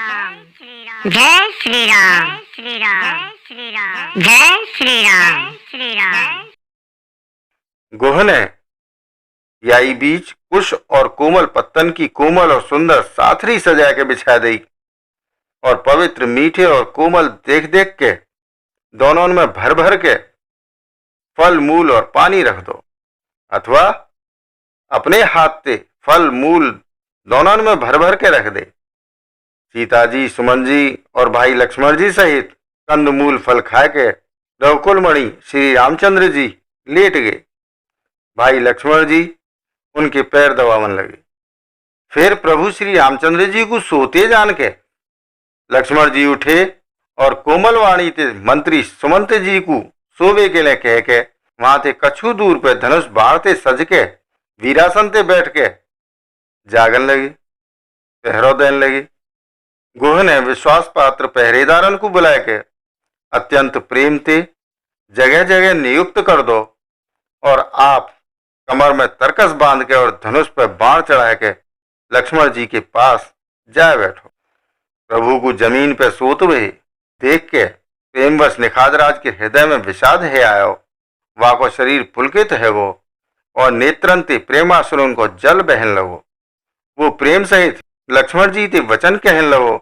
राम जय श्री राम श्री राम श्री राम जय श्री राम श्री राम। गोह ने याई बीच कुश और कोमल पत्तन की कोमल और सुंदर साथरी सजा के बिछा दी और पवित्र मीठे और कोमल देख देख के दोनों में भर भर के फल मूल और पानी रख दो, अथवा अपने हाथ से फल मूल दोनों में भर भर के रख दे। सीता जी, सुमन जी और भाई लक्ष्मण जी सहित कंद मूल फल खा के रघुकुलमणि श्री रामचंद्र जी लेट गए। भाई लक्ष्मण जी उनके पैर दबावन लगे। फिर प्रभु श्री रामचंद्र जी को सोते जान के लक्ष्मण जी उठे और कोमल वाणी ते मंत्री सुमंत जी को सोवे के लिए कह के वहां ते कछु दूर पे धनुष बाण ते सज के वीरासन ते बैठ के जागन लगे, पहरो देन लगे। गोह ने विश्वास पात्र पहरेदारन को बुलाए के अत्यंत प्रेम ते जगह जगह नियुक्त कर दो और आप कमर में तरकस बांध के और धनुष पर बाण चढ़ा के लक्ष्मण जी के पास जा बैठो। प्रभु को जमीन पे सोते हुए देख के प्रेमवश निखादराज के हृदय में विषाद है आयो। वाको शरीर पुलकित है वो और नेत्रन ते प्रेमासुरन को जल बहन लगो। वो प्रेम सहित लक्ष्मण जी ते वचन कहन लगो।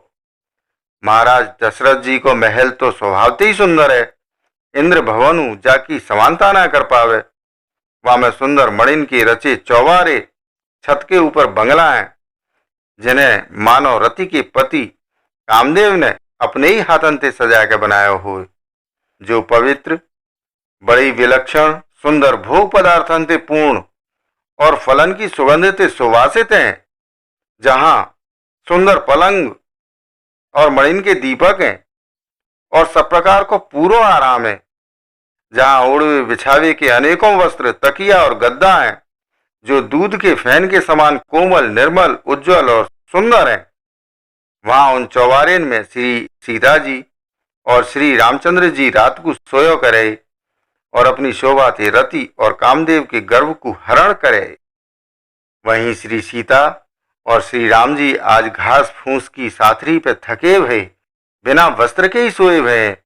महाराज दशरथ जी को महल तो स्वभावते ही सुंदर है, इंद्र भवनु जाकी समानता ना कर पावे। वहां में सुंदर मणिन की रचे चौबारे छत के ऊपर बंगला है, जिन्हें मानव रति के पति कामदेव ने अपने ही हाथन से सजा के बनाया हुए, जो पवित्र बड़ी विलक्षण सुंदर भोग पदार्थन से पूर्ण और फलन की सुगंध से सुवासित हैं, जहां सुंदर पलंग और मणिन के दीपक हैं और सब प्रकार को पूरा आराम है, जहां ओढ़वे बिछावे के अनेकों वस्त्र, तकिया और गद्दा हैं, जो दूध के फैन के समान कोमल, निर्मल, उज्जवल और सुंदर हैं। वहां उन चौबारेन में श्री सीता जी और श्री रामचंद्र जी रात को सोयो करे और अपनी शोभा से रति और कामदेव के गर्व को हरण करे। वहीं श्री सीता और श्री राम जी आज घास फूस की साथरी पे थके हुए बिना वस्त्र के ही सोए हुए हैं।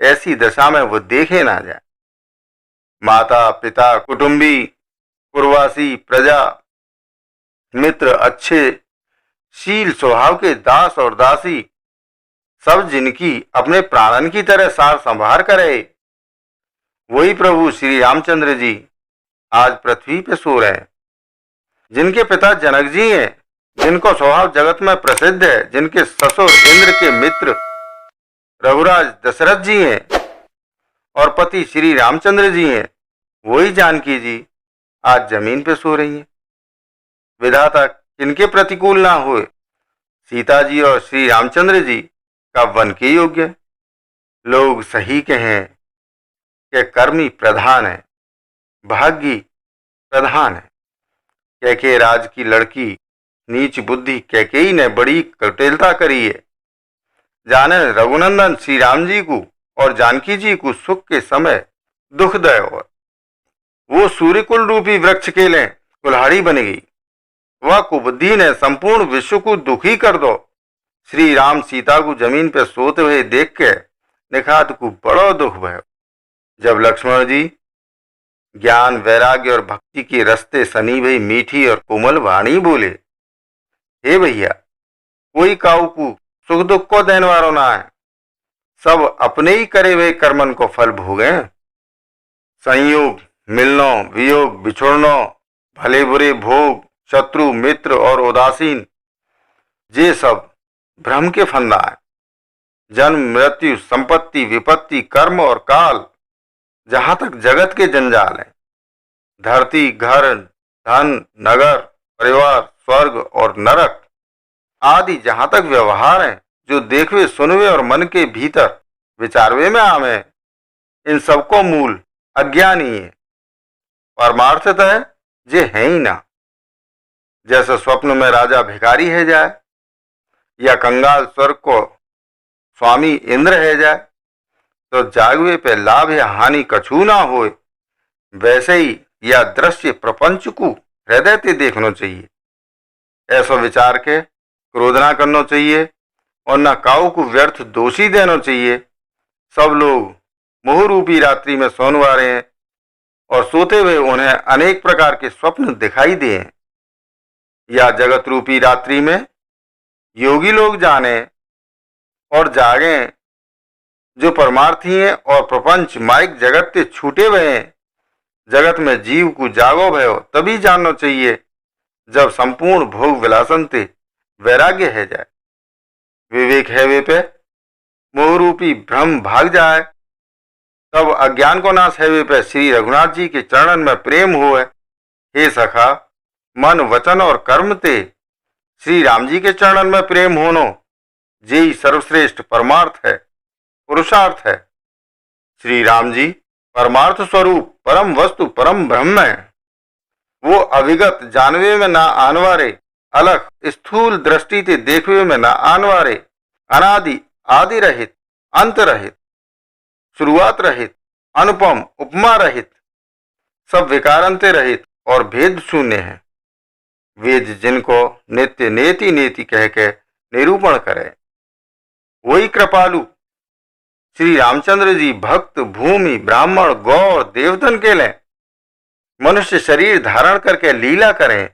ऐसी दशा में वो देखे ना जाए। माता पिता, कुटुंबी, पुरवासी, प्रजा, मित्र, अच्छे शील स्वभाव के दास और दासी, सब जिनकी अपने प्राणन की तरह सार संभार करे, वही प्रभु श्री रामचंद्र जी आज पृथ्वी पे सो रहे हैं। जिनके पिता जनक जी हैं, जिनको स्वभाव जगत में प्रसिद्ध है, जिनके ससुर इंद्र के मित्र रघुराज दशरथ जी हैं और पति श्री रामचंद्र जी हैं, वही जानकी जी आज जमीन पे सो रही हैं। विधाता किनके प्रतिकूल ना हुए, सीता जी और श्री रामचंद्र जी का वन के योग्य। लोग सही कहें कि कर्मी प्रधान है, भाग्य प्रधान है। कैके राज की लड़की नीच बुद्धि कैकेयी ने बड़ी कटेलता करी है। जाने रघुनंदन श्री राम जी को और जानकी जी को सुख के समय दुख दय और वो सूर्यकुल रूपी वृक्ष के लिए कुल्हाड़ी बन गई। वह कुबुद्धि ने संपूर्ण विश्व को दुखी कर दो। श्री राम सीता को जमीन पर सोते हुए देख के निखात को बड़ो दुख भयो। जब लक्ष्मण जी ज्ञान, वैराग्य और भक्ति के रस्ते सनी भई मीठी और कोमल वाणी बोले, हे भैया, कोई काऊ को सुख दुख को देने वालों ना है, सब अपने ही करे हुए कर्मन को फल भोगे। संयोग, मिलनो, वियोग, बिछुड़नो, भले बुरे भोग, शत्रु, मित्र और उदासीन, ये सब भ्रम के फंदा है। जन्म, मृत्यु, संपत्ति, विपत्ति, कर्म और काल, जहां तक जगत के जंजाल हैं, धरती, घर, धन, नगर, परिवार, स्वर्ग और नरक आदि जहां तक व्यवहार हैं, जो देखवे, सुनवे और मन के भीतर विचारवे में आवे, इन सबको मूल अज्ञान ही है। परमार्थतः ये है ही ना। जैसे स्वप्न में राजा भिखारी है जाए या कंगाल स्वर्ग को स्वामी इंद्र है जाए, तो जागवे पे लाभ या हानि कछु ना होए, वैसे ही यह दृश्य प्रपंच को हृदय से देखना चाहिए। ऐसा विचार के क्रोध ना करना चाहिए और न काऊ को व्यर्थ दोषी देना चाहिए। सब लोग मोह रूपी रात्रि में सोनवारे हैं और सोते हुए उन्हें अनेक प्रकार के स्वप्न दिखाई दिए। या जगत रूपी रात्रि में योगी लोग जाने और जागें जो परमार्थी हैं और प्रपंच माइक जगत से छूटे हुए हैं। जगत में जीव को जागो भयो तभी जानना चाहिए जब संपूर्ण भोग विलासन से वैराग्य है जाए, विवेक है वे पे मोह रूपी भ्रम भाग जाए, तब अज्ञान को नाश है वे पे श्री रघुनाथ जी के चरणन में प्रेम हो है। हे सखा, मन वचन और कर्म ते श्री राम जी के चरणन में प्रेम होनो जेई सर्वश्रेष्ठ परमार्थ है, पुरुषार्थ है। श्री राम जी परमार्थ स्वरूप परम वस्तु परम ब्रह्म है। वो अविगत जानवे में ना आनवारे, अलग स्थूल दृष्टि ते देखवे में ना आनवारे, अनादि आदि रहित, अंत रहित, शुरुआत रहित, अनुपम उपमा रहित, सब विकारांते रहित और भेद शून्य है। वेद जिनको नित्य नेति नेति कह के निरूपण करे, वही कृपालु श्री रामचंद्र जी भक्त भूमि ब्राह्मण गौ देवतन के लें मनुष्य शरीर धारण करके लीला करें,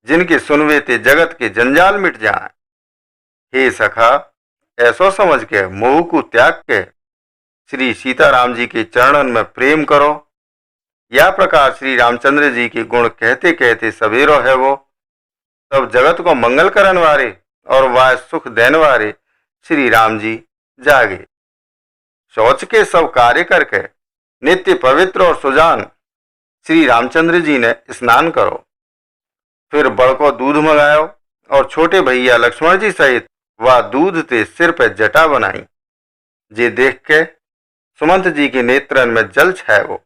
जिनके सुनवे ते जगत के जंजाल मिट जाए। हे सखा, ऐसो समझ के मोह को त्याग के श्री सीताराम जी के चरणन में प्रेम करो। या प्रकार श्री रामचंद्र जी के गुण कहते कहते सवेरो है वो, तब जगत को मंगल करन वारे और वाय सुख देने वाले श्री राम जी जागे। शौच के सब कार्य करके नित्य पवित्र और सुजान श्री रामचंद्र जी ने स्नान करो। फिर बड़को दूध मंगायो और छोटे भैया लक्ष्मण जी सहित वह दूध ते सिर पे जटा बनाई। जे देख के सुमंत जी के नेत्रन में जल छायो,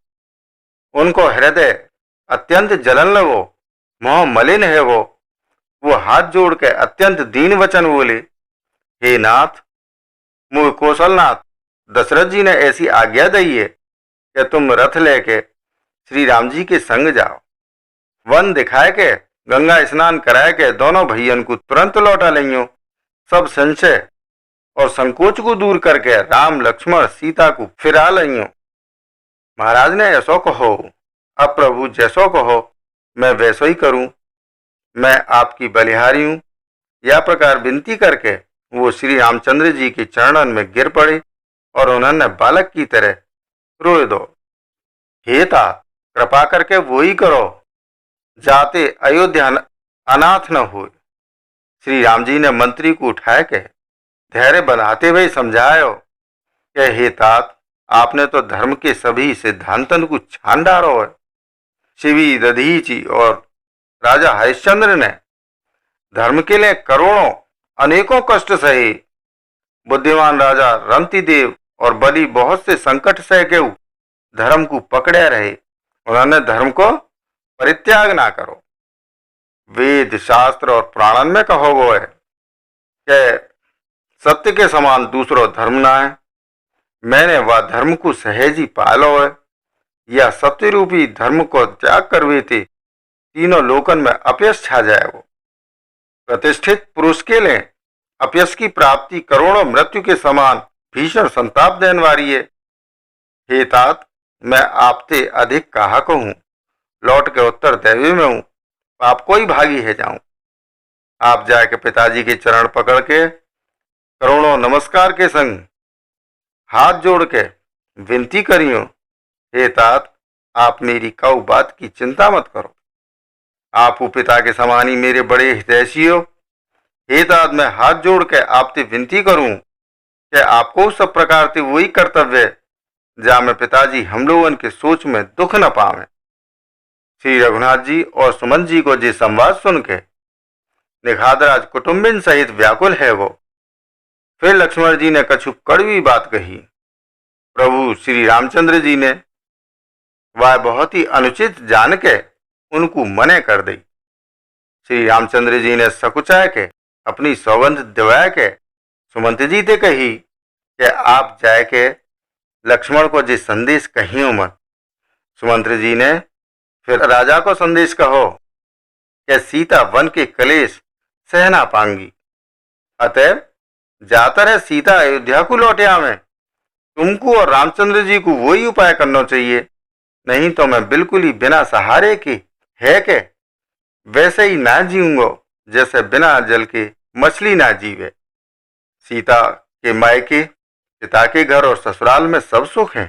उनको हृदय अत्यंत जलन लगो, मोह मलिन है वो हाथ जोड़ के अत्यंत दीन वचन बोले, हे नाथ, मुझ कौशलनाथ दशरथ जी ने ऐसी आज्ञा दी है कि तुम रथ लेके श्री राम जी के संग जाओ। वन दिखाए के गंगा स्नान कराए के दोनों भैयन को तुरंत लौटा लेंगे। सब संशय और संकोच को दूर करके राम लक्ष्मण सीता को फिरा लेंगे। महाराज ने ऐसो कहो, अब प्रभु जैसो कहो मैं वैसो ही करूं, मैं आपकी बलिहारी हूं। यह प्रकार विनती करके वो श्री रामचंद्र जी के चरणन में गिर पड़े और उन्होंने बालक की तरह रोए दो, हे ता कृपा करके वो ही करो जाते अयोध्या अनाथ न हो। श्री राम जी ने मंत्री को उठाए के धैर्य बनाते हुए समझायो कि हे तात, आपने तो धर्म के सभी सिद्धांतन को छान डालो है। शिवी दधीची और राजा हरिश्चंद्र ने धर्म के लिए करोड़ों अनेकों कष्ट सहे। बुद्धिमान राजा रंतिदेव और बलि बहुत से संकट सह के धर्म को पकड़े रहे, उन्होंने धर्म को परित्याग ना करो। वेद शास्त्र और पुराणन में कहो गो है कि सत्य के समान दूसरो धर्म ना है। मैंने वह धर्म को सहज ही पालो है। यह सत्य रूपी धर्म को त्याग करवे थे तीनों लोकन में अपयश छा जाए। वो प्रतिष्ठित पुरुष के लिए अपयश की प्राप्ति करोड़ों मृत्यु के समान भीषण संताप देने वाली है। हे तात, मैं आपसे अधिक कहा कहूं, लौट के उत्तर देवे में हूं, पाप को ही भागी है जाऊं। आप जाके पिताजी के चरण पकड़ के करोड़ों नमस्कार के संग हाथ जोड़ के विनती करियो, हे तात, आप मेरी कऊ बात की चिंता मत करो। आप पिता के समान ही मेरे बड़े हितैषी हो। हे तात, मैं हाथ जोड़ के आपसे विनती करूं कि आपको सब प्रकार से वही कर्तव्य जा में पिताजी हम लोगन के सोच में दुख न पावे। श्री रघुनाथ जी और सुमंत जी को जे संवाद सुन के निखादराज कुटुंबिन सहित व्याकुल है वो। फिर लक्ष्मण जी ने कछु कड़वी बात कही। प्रभु श्री रामचंद्र जी ने वह बहुत ही अनुचित जान के उनको मने कर दी। श्री रामचंद्र जी ने सकुचाए के अपनी सौगंध दिवाया के सुमंत जी ते कही कि आप जाए के लक्ष्मण को जे संदेश कहियो मत। सुमंत जी ने फिर राजा को संदेश कहो कि सीता वन के कलेश सहना पांगी, अतएव जाता है सीता अयोध्या को लौटे आवे। तुमको और रामचंद्र जी को वही उपाय करना चाहिए, नहीं तो मैं बिल्कुल ही बिना सहारे के है के वैसे ही ना जीऊंगा जैसे बिना जल के मछली ना जीवे। सीता के मायके, पिता के घर और ससुराल में सब सुख है।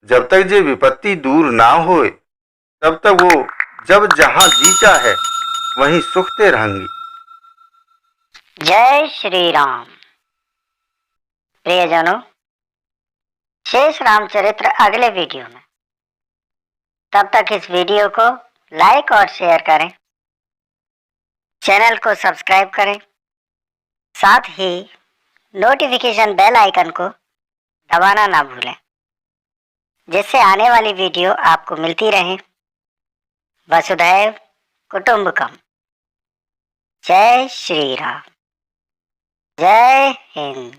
जब तक ये विपत्ति दूर ना होए तब तक वो जब जहां जी चाहे वहीं सुखते रहेंगी। जय श्री राम। प्रियजनों, शेष रामचरित्र अगले वीडियो में। तब तक इस वीडियो को लाइक और शेयर करें, चैनल को सब्सक्राइब करें, साथ ही नोटिफिकेशन बेल आइकन को दबाना ना भूलें, जिससे आने वाली वीडियो आपको मिलती रहे। वसुधैव कुटुंबकम। जय श्री राम। जय हिंद।